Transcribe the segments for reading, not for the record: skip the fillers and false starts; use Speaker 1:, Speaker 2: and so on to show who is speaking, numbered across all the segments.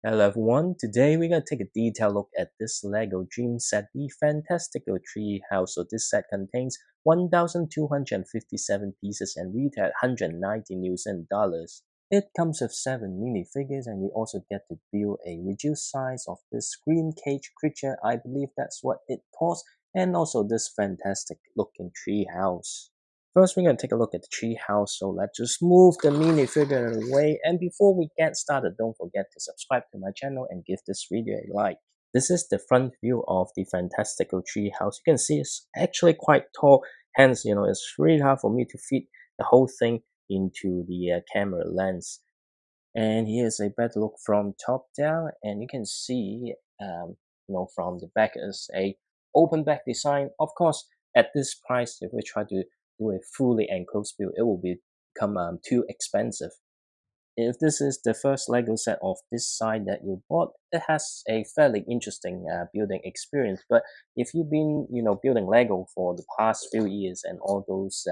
Speaker 1: Hello everyone, today we're going to take a detailed look at this LEGO Dream set, the Fantastical Tree House. So this set contains 1,257 pieces and retail at $190 US. It comes with 7 minifigures and you also get to build a reduced size of this screen cage creature, I believe that's what it calls, and also this fantastic looking tree house. First, we're going to take a look at the tree house, so let's just move the minifigure away. And before we get started, don't forget to subscribe to my channel and give this video a like. This is the front view of the Fantastical Tree House. You can see it's actually quite tall, hence, it's really hard for me to fit the whole thing into the camera lens. And here's a better look from top down, and you can see, from the back is a open back design. Of course, at this price, if we try to do a fully enclosed build, it will become too expensive. If this is the first LEGO set of this size that you bought, it has a fairly interesting building experience. But if you've been, building LEGO for the past few years and all those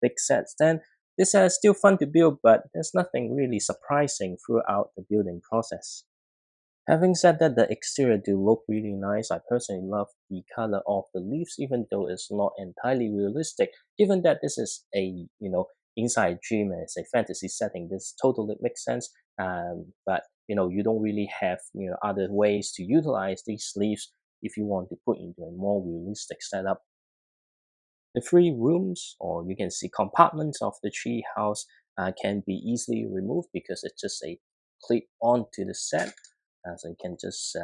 Speaker 1: big sets, then this is still fun to build, but there's nothing really surprising throughout the building process. Having said that, the exterior do look really nice. I personally love the color of the leaves, even though it's not entirely realistic. Given that this is a, inside dream and it's a fantasy setting, this totally makes sense. But, you don't really have, other ways to utilize these leaves if you want to put into a more realistic setup. The three rooms, or you can see compartments of the tree house, can be easily removed because it's just a clip onto the set. So you can just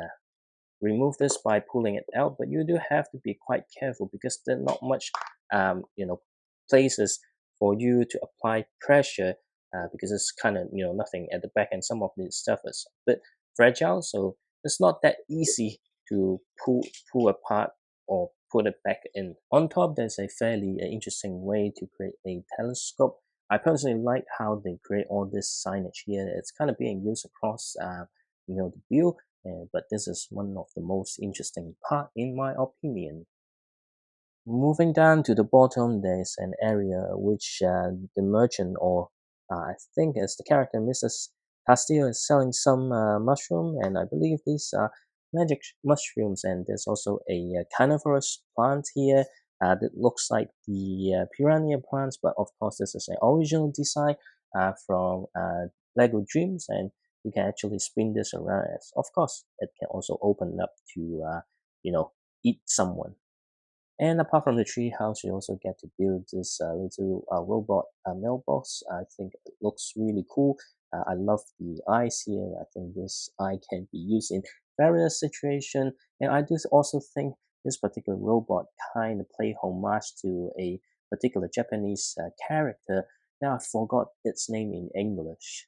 Speaker 1: remove this by pulling it out, but you do have to be quite careful because there's not much, places for you to apply pressure because it's kind of, nothing at the back, and some of the stuff is a bit fragile, so it's not that easy to pull apart or put it back in. On top, there's a fairly interesting way to create a telescope. I personally like how they create all this signage here. It's kind of being used across the build, but this is one of the most interesting part in my opinion. Moving down to the bottom, there's an area which the merchant, or I think it's the character Mrs. Castillo, is selling some mushroom, and I believe these are magic mushrooms. And there's also a carnivorous plant here that looks like the piranha plants, but of course this is an original design from LEGO Dreamzzz, and you can actually spin this around. As of course, it can also open up to eat someone. And apart from the tree house, you also get to build this little robot mailbox. I think it looks really cool. I love the eyes here. I think this eye can be used in various situations. And I do also think this particular robot kind of play homage to a particular Japanese character. Now I forgot its name in English.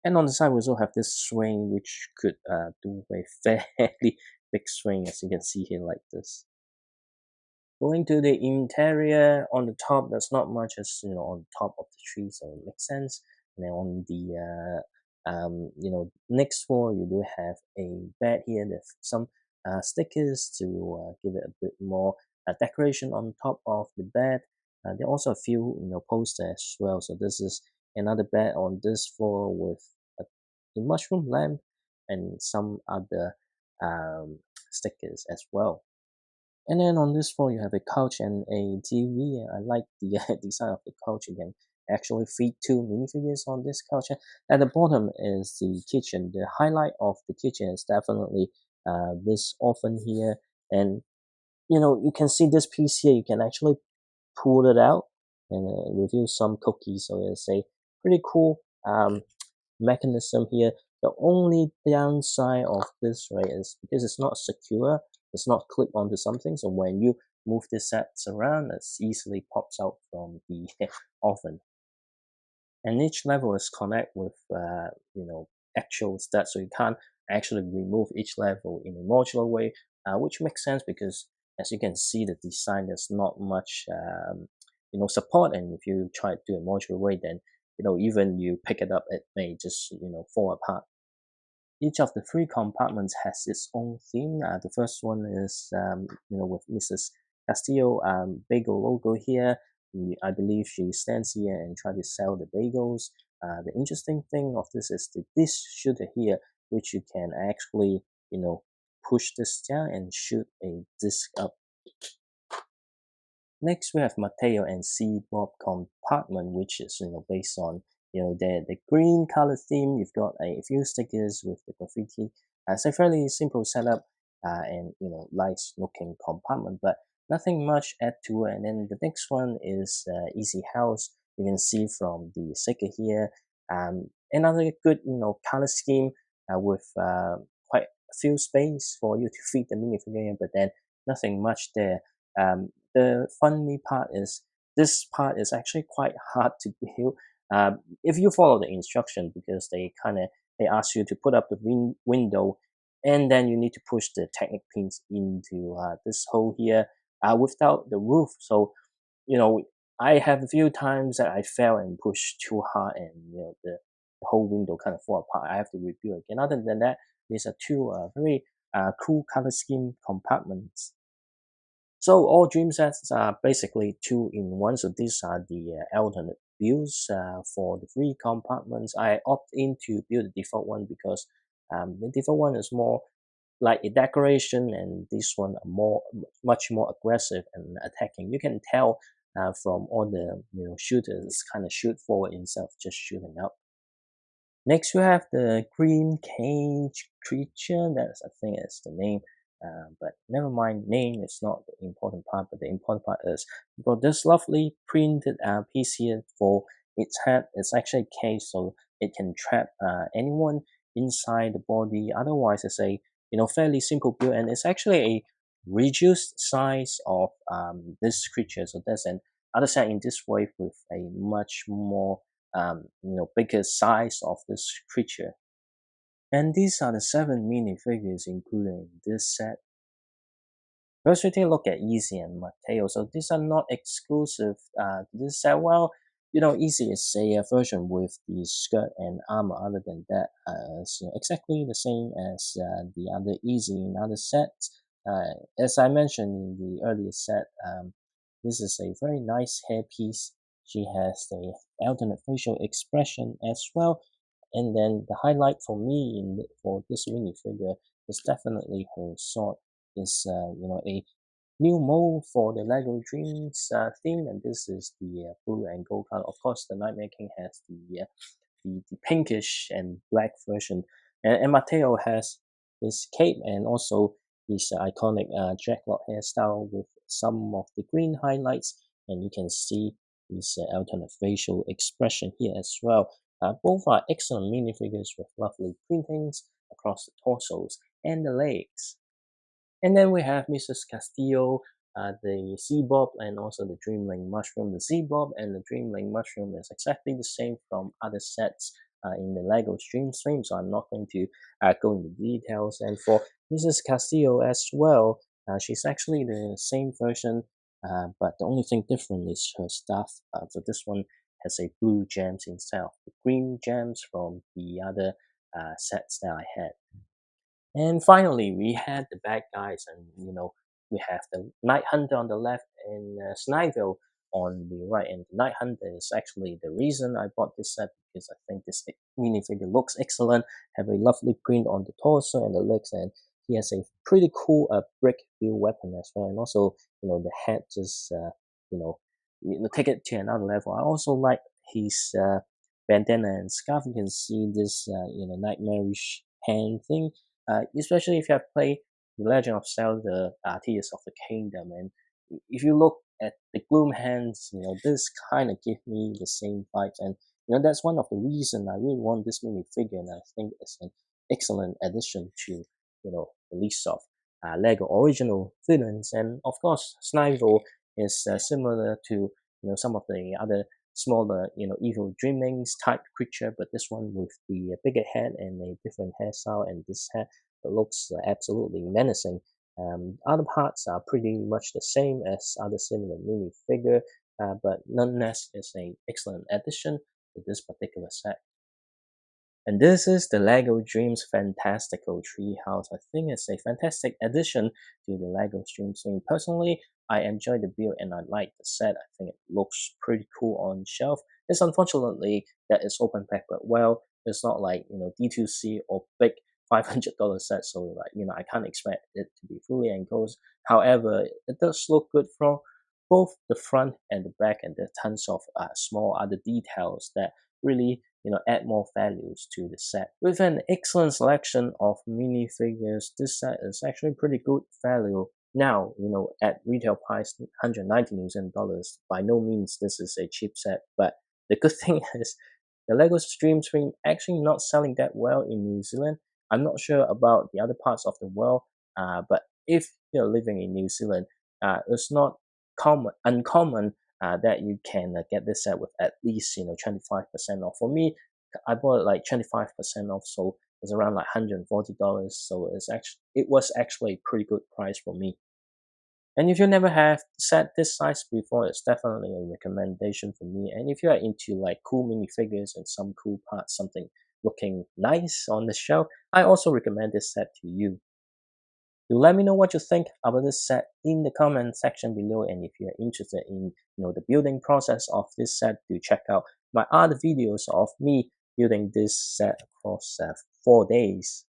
Speaker 1: And on the side, we also have this swing, which could do a fairly big swing, as you can see here like this. Going to the interior, on the top, there's not much as on top of the tree, so it makes sense. And then on the next floor, you do have a bed here with some stickers to give it a bit more decoration on top of the bed. There are also a few posters as well. So this is another bed on this floor with a mushroom lamp and some other stickers as well. And then on this floor, you have a couch and a TV. I like the design of the couch. You can actually fit 2 minifigures on this couch. At the bottom is the kitchen. The highlight of the kitchen is definitely this oven here. And, you can see this piece here. You can actually pull it out and reveal some cookies. So it's a pretty cool mechanism here. The only downside of this, right, is because it's not secure, it's not clipped onto something. So when you move this sets around, it easily pops out from the oven. And each level is connected with, actual studs, so you can't actually remove each level in a modular way, which makes sense because as you can see, the design there's not much, support. And if you try to do a modular way, then even you pick it up, it may just fall apart. Each of the 3 compartments has its own theme. The first one is with Mrs. Castillo bagel logo here. I believe she stands here and try to sell the bagels. The interesting thing of this is the dish shooter here which you can actually, push this down and shoot a disc up. Next, we have Mateo and C Bob compartment, which is based on the green color theme. You've got a few stickers with the graffiti. It's a fairly simple setup and nice looking compartment, but nothing much add to it. And then the next one is Easy House. You can see from the sticker here. Another good color scheme with quite a few space for you to feed the minifigure, but then nothing much there. The funny part is this part is actually quite hard to build if you follow the instruction, because they ask you to put up the window, and then you need to push the Technic pins into this hole here without the roof. So you know I have a few times that I fell and pushed too hard, and the whole window kind of fall apart. I have to rebuild again. Other than that, these are two very cool color scheme compartments. So all dream sets are basically two in one. So these are the alternate builds for the three compartments. I opt in to build the default one because the default one is more like a decoration, and this one are much more aggressive and attacking. You can tell from all the shooters kind of shoot forward instead of just shooting up. Next, we have the green cage creature. That's, I think, is the name. But never mind, name is not the important part. But the important part is you've got this lovely printed piece here for its head. It's actually a cage, so it can trap anyone inside the body. Otherwise, it's a fairly simple build, and it's actually a reduced size of this creature. So there's an other set in this wave with a much more bigger size of this creature. And these are the 7 minifigures included in this set. First, we take a look at Easy and Mateo. So these are not exclusive to this set. Well, Easy is a version with the skirt and armor. Other than that, it's exactly the same as the other Easy in other sets. As I mentioned in the earlier set, this is a very nice hairpiece. She has the alternate facial expression as well. And then the highlight for me for this minifigure is definitely her sword. It's a new mold for the LEGO Dreamzzz theme, and this is the blue and gold color. Of course, the Nightmare King has the pinkish and black version, and Mateo has his cape and also his iconic dreadlock hairstyle with some of the green highlights, and you can see his alternate facial expression here as well. Both are excellent minifigures with lovely printings across the torsos and the legs. And then we have Mrs. Castillo, the Sea Bob, and also the Dreamling Mushroom. The Sea Bob and the Dreamling Mushroom is exactly the same from other sets in the LEGO Dreamzzz stream, so I'm not going to go into details. And for Mrs. Castillo as well, she's actually the same version, but the only thing different is her staff. So this one has a blue gems instead of the green gems from the other sets that I had. And finally, we had the bad guys, and we have the Night Hunter on the left and Snivell on the right. And the Night Hunter is actually the reason I bought this set, because I think this minifigure looks excellent, have a lovely print on the torso and the legs, and he has a pretty cool brick build weapon as well. And also, the head just take it to another level. I also like his bandana and scarf. You can see this nightmarish hand thing. Especially if you have played The Legend of Zelda, Tears of the Kingdom, and if you look at the gloom hands, this kind of give me the same vibes, and that's one of the reasons I really want this minifigure, and I think it's an excellent addition to the list of Lego original villains. And of course, Snivell is similar to some of the other smaller, evil dreamlings type creature, but this one with the bigger head and a different hairstyle, and this head that looks absolutely menacing. Other parts are pretty much the same as other similar minifigure, but nonetheless, it's an excellent addition to this particular set. And this is the LEGO Dreamzzz Fantastical Tree House. I think it's a fantastic addition to the LEGO Dreamzzz. Personally, I enjoy the build and I like the set. I think it looks pretty cool on shelf. It's unfortunately that it's open pack, but well, it's not like D2C or big $500 set, so like I can't expect it to be fully enclosed. However, it does look good from both the front and the back, and there are tons of small other details that really add more values to the set. With an excellent selection of minifigures, this set is actually pretty good value. Now, at retail price 190 New Zealand dollars, by no means this is a cheap set, but the good thing is the LEGO Dreamzzz actually not selling that well in New Zealand. I'm not sure about the other parts of the world, but if you're living in New Zealand, it's not uncommon that you can get this set with at least 25% off. For me, I bought it like 25% off, so it's around like $140. So it was actually a pretty good price for me. And if you never have set this size before, it's definitely a recommendation for me. And if you are into like cool minifigures and some cool parts, something looking nice on the shelf, I also recommend this set to you. Do let me know what you think about this set in the comment section below, and if you're interested in the building process of this set, do check out my other videos of me building this set across 4 days.